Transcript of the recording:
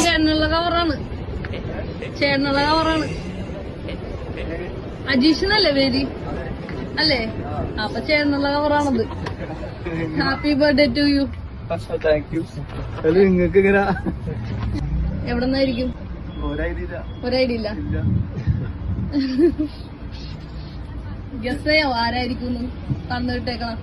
ചേട്ടനുള്ള കവറാണ്, ചേട്ടനുള്ള കവറാണ്. അജീഷനല്ലേ പേര് അല്ലേ? അപ്പൊ ചേട്ടനുള്ള കവറാണത്. Happy birthday to you. Thank you. നിങ്ങക്ക് എങ്ങനെ? എവിടെന്നായിരിക്കും? ഒരൈഡിയ ഇല്ല. ഗസ് ചെയ്യാവോ ആരായിരിക്കും? തന്നിട്ടേക്കണം.